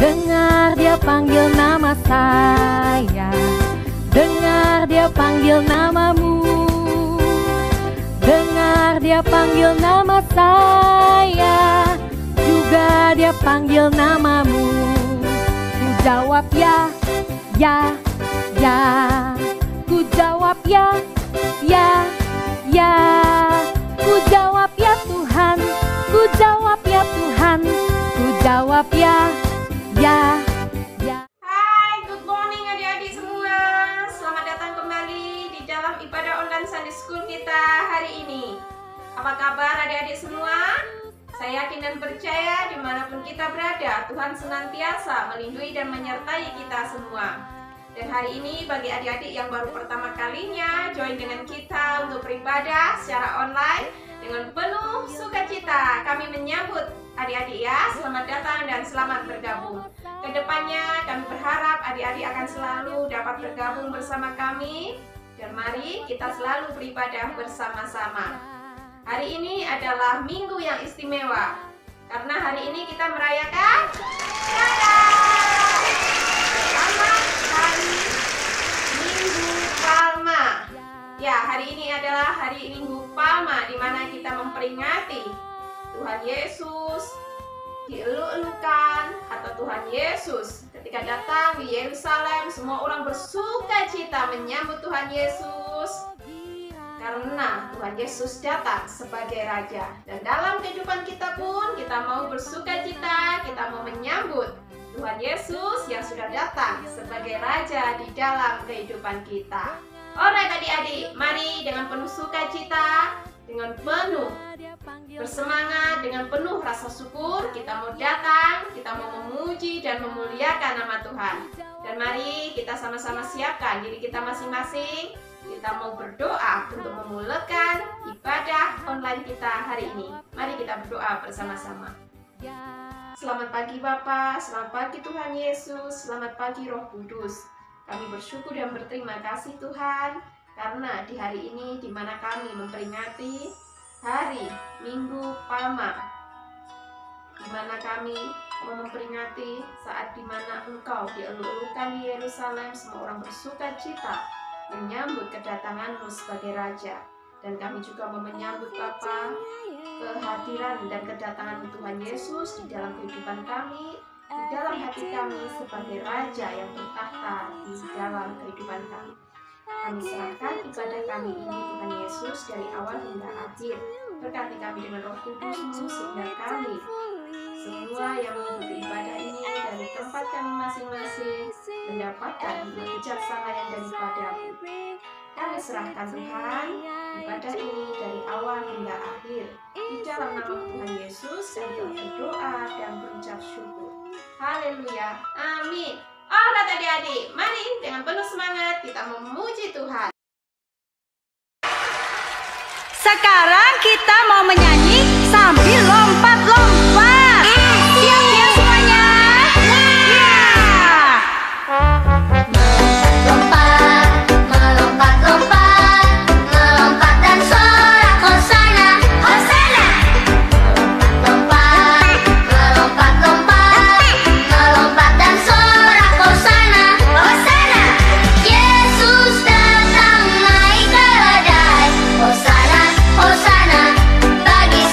Dengar dia panggil nama saya, dengar dia panggil namamu, dengar dia panggil nama saya, juga dia panggil namamu. Ku jawab ya, ya, ya. Ku jawab ya, ya, ya. Ku jawab ya Tuhan, ku jawab ya Tuhan, ku jawab ya, ya, ya. Hai, good morning adik-adik semua. Selamat datang kembali di dalam ibadah online Sunday School kita hari ini. Apa kabar adik-adik semua? Saya yakin dan percaya dimanapun kita berada, Tuhan senantiasa melindungi dan menyertai kita semua. Dan hari ini bagi adik-adik yang baru pertama kalinya join dengan kita untuk beribadah secara online, dengan penuh sukacita kami menyambut adik-adik ya. Selamat datang dan selamat bergabung. Kedepannya kami berharap adik-adik akan selalu dapat bergabung bersama kami. Dan mari kita selalu beribadah bersama-sama. Hari ini adalah minggu yang istimewa, karena hari ini kita merayakan selamat hari Minggu Palma. Ya, hari ini adalah hari Minggu Palma, di mana kita memperingati Tuhan Yesus dieluk-elukan, atau Tuhan Yesus ketika datang di Yerusalem, semua orang bersuka cita menyambut Tuhan Yesus karena Tuhan Yesus datang sebagai Raja. Dan dalam kehidupan kita pun kita mau bersuka cita, kita mau menyambut Tuhan Yesus yang sudah datang sebagai Raja di dalam kehidupan kita. Alright adik-adik, mari dengan penuh sukacita, dengan penuh bersemangat, dengan penuh rasa syukur, kita mau datang, kita mau memuji dan memuliakan nama Tuhan. Dan mari kita sama-sama siapkan diri kita masing-masing. Kita mau berdoa untuk memulakan ibadah online kita hari ini. Mari kita berdoa bersama-sama. Selamat pagi Bapa, selamat pagi Tuhan Yesus, selamat pagi Roh Kudus. Kami bersyukur dan berterima kasih Tuhan, karena di hari ini di mana kami memperingati hari Minggu Palma, di mana kami memperingati saat di mana Engkau dieluk-elukan di Yerusalem, semua orang bersuka cita menyambut kedatangan-Mu sebagai Raja. Dan kami juga mau menyambut Bapa kehadiran dan kedatangan Tuhan Yesus di dalam kehidupan kami, di dalam hati kami sebagai Raja yang bertahta di dalam kehidupan kami. Kami serahkan ibadah kami ini Tuhan Yesus dari awal hingga akhir. Berkati kami dengan Roh Kudus-Mu sehingga kami semua yang mengikuti ibadah ini dari tempat kami masing-masing mendapatkan kebijaksanaan daripada-Mu. Kami serahkan Tuhan ibadah ini dari awal hingga akhir di dalam nama Tuhan Yesus, dan telah berdoa dan berucap syukur. Haleluya, amin. Alright adik-adik, mari dengan penuh semangat kita memuji Tuhan. Sekarang kita mau menyanyi sambil lompat-lompat. Siap ya semuanya? Hosana, bagi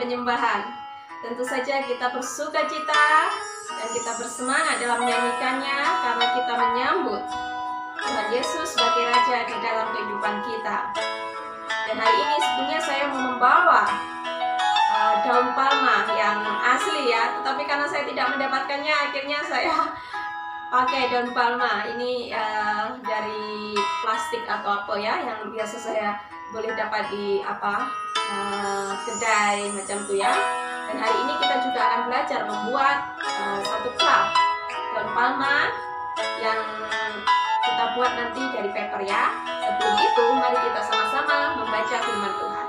penyembahan. Tentu saja kita bersuka cita dan kita bersemangat dalam menyanyikannya karena kita menyambut Tuhan Yesus sebagai Raja di dalam kehidupan kita. Dan hari ini sebenarnya saya mau membawa daun palma yang asli ya, tetapi karena saya tidak mendapatkannya, akhirnya saya pakai daun palma ini dari plastik atau apa ya, yang biasa saya boleh dapat di kedai macam itu ya. Dan hari ini kita juga akan belajar membuat satu cup daun palma yang kita buat nanti dari paper ya. Sebelum itu mari kita sama-sama membaca firman Tuhan.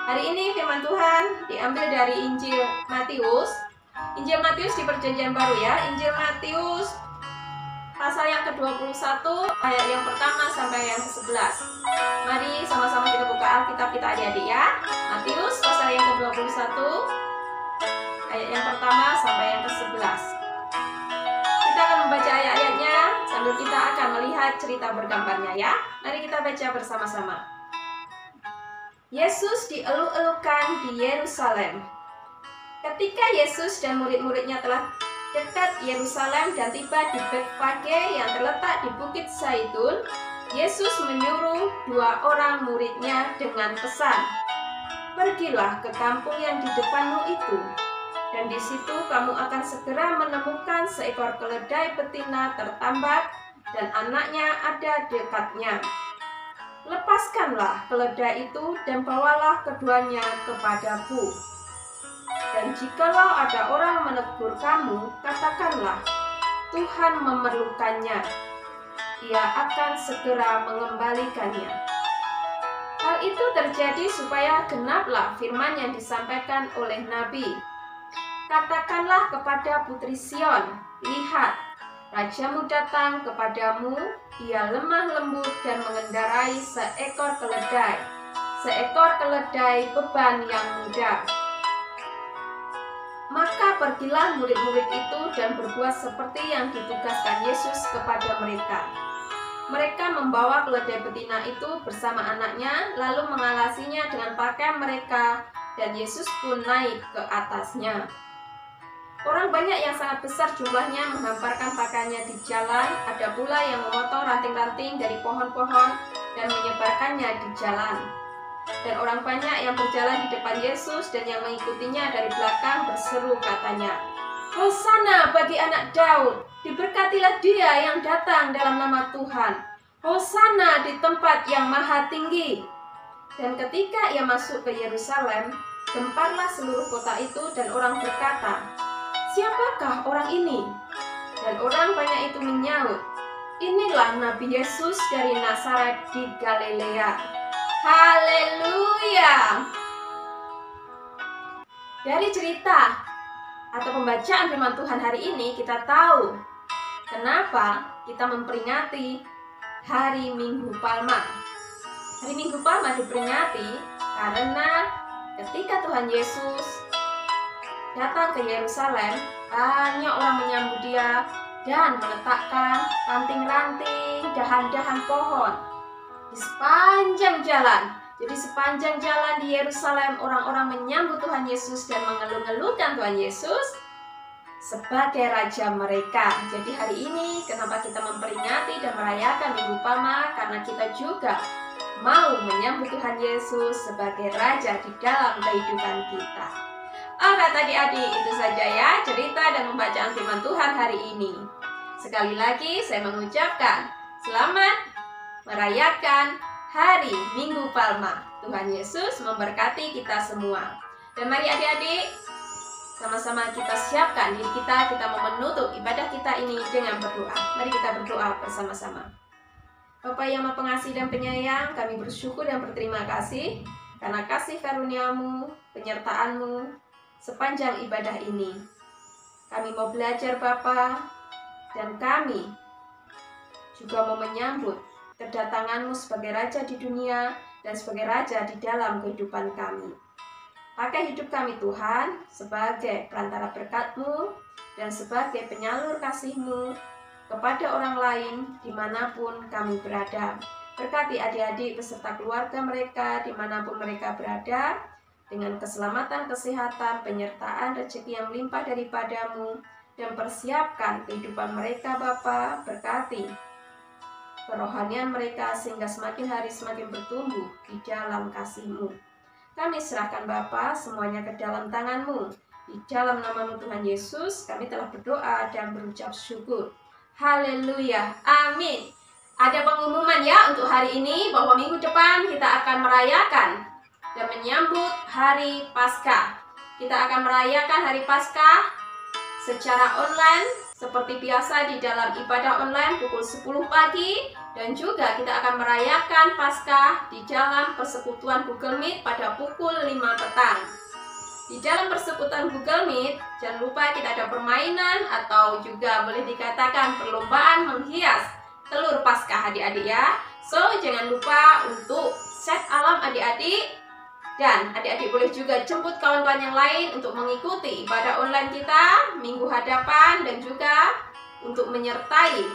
Hari ini firman Tuhan diambil dari Injil Matius. Injil Matius di Perjanjian Baru ya. Injil Matius pasal yang ke-21 ayat yang pertama sampai yang ke-11. Mari sama-sama kita buka Alkitab kita adik-adik ya. Matius pasal yang ke-21 ayat yang pertama sampai yang ke-11. Kita akan membaca ayat-ayatnya sambil kita akan melihat cerita bergambarnya ya. Mari kita baca bersama-sama. Yesus dieluk-elukan di Yerusalem. Ketika Yesus dan murid-muridnya telah dekat Yerusalem dan tiba di Betfage yang terletak di Bukit Zaitun, Yesus menyuruh 2 orang muridnya dengan pesan, "Pergilah ke kampung yang di depanmu itu, dan di situ kamu akan segera menemukan seekor keledai betina tertambat dan anaknya ada dekatnya. Lepaskanlah keledai itu dan bawalah keduanya kepadaku. Dan jikalau ada orang menegur kamu, katakanlah, Tuhan memerlukannya. Ia akan segera mengembalikannya." Hal itu terjadi supaya genaplah firman yang disampaikan oleh Nabi. "Katakanlah kepada Putri Sion, lihat, Rajamu datang kepadamu, ia lemah lembut dan mengendarai seekor keledai beban yang mudah." Maka pergilah murid-murid itu dan berbuat seperti yang ditugaskan Yesus kepada mereka. Mereka membawa keledai betina itu bersama anaknya, lalu mengalasinya dengan pakaian mereka, dan Yesus pun naik ke atasnya. Orang banyak yang sangat besar jumlahnya menghamparkan pakaiannya di jalan, ada pula yang memotong ranting-ranting dari pohon-pohon dan menyebarkannya di jalan. Dan orang banyak yang berjalan di depan Yesus dan yang mengikutinya dari belakang berseru katanya, "Hosana bagi anak Daud, diberkatilah dia yang datang dalam nama Tuhan. Hosana di tempat yang maha tinggi." Dan ketika ia masuk ke Yerusalem, gemparlah seluruh kota itu dan orang berkata, "Siapakah orang ini?" Dan orang banyak itu menyaut, "Inilah Nabi Yesus dari Nazaret di Galilea." Haleluya. Dari cerita atau pembacaan firman Tuhan hari ini kita tahu kenapa kita memperingati Hari Minggu Palma. Hari Minggu Palma diperingati karena ketika Tuhan Yesus datang ke Yerusalem, banyak orang menyambut Dia dan meletakkan ranting-ranting, dahan-dahan pohon di sepanjang jalan. Jadi sepanjang jalan di Yerusalem orang-orang menyambut Tuhan Yesus dan mengeluh-ngeluhkan Tuhan Yesus sebagai Raja mereka. Jadi hari ini kenapa kita memperingati dan merayakan Minggu Palma? Karena kita juga mau menyambut Tuhan Yesus sebagai Raja di dalam kehidupan kita. Oke adik-adik, itu saja ya cerita dan pembacaan firman Tuhan hari ini. Sekali lagi saya mengucapkan selamat merayakan Hari Minggu Palma. Tuhan Yesus memberkati kita semua. Dan mari adik-adik, sama-sama kita siapkan diri kita mau menutup ibadah kita ini dengan berdoa. Mari kita berdoa bersama-sama. Bapa yang Maha Pengasih dan Penyayang, kami bersyukur dan berterima kasih karena kasih karunia-Mu, penyertaan-Mu sepanjang ibadah ini. Kami mau belajar Bapa, dan kami juga mau menyambut kedatangan-Mu sebagai Raja di dunia dan sebagai Raja di dalam kehidupan kami. Pakai hidup kami Tuhan sebagai perantara berkat-Mu dan sebagai penyalur kasih-Mu kepada orang lain dimanapun kami berada. Berkati adik-adik beserta keluarga mereka dimanapun mereka berada, dengan keselamatan, kesehatan, penyertaan, rezeki yang melimpah daripada-Mu, dan persiapkan kehidupan mereka Bapa. Berkati kerohanian mereka sehingga semakin hari semakin bertumbuh di dalam kasih-Mu. Kami serahkan Bapa semuanya ke dalam tangan-Mu. Di dalam nama-Mu Tuhan Yesus kami telah berdoa dan berucap syukur. Haleluya, amin. Ada pengumuman ya untuk hari ini bahwa minggu depan kita akan merayakan dan menyambut Hari Paskah. Kita akan merayakan Hari Paskah secara online seperti biasa di dalam ibadah online pukul 10 pagi, dan juga kita akan merayakan Paskah di dalam persekutuan Google Meet pada pukul 5 petang. Di dalam persekutuan Google Meet, jangan lupa kita ada permainan atau juga boleh dikatakan perlombaan menghias telur Paskah adik-adik ya. So, jangan lupa untuk set alarm adik-adik. Dan adik-adik boleh juga jemput kawan-kawan yang lain untuk mengikuti ibadah online kita minggu hadapan, dan juga untuk menyertai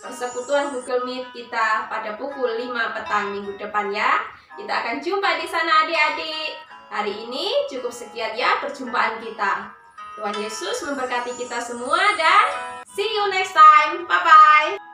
persekutuan Google Meet kita pada pukul 5 petang minggu depan ya. Kita akan jumpa di sana adik-adik. Hari ini cukup sekian ya perjumpaan kita. Tuhan Yesus memberkati kita semua dan see you next time. Bye-bye.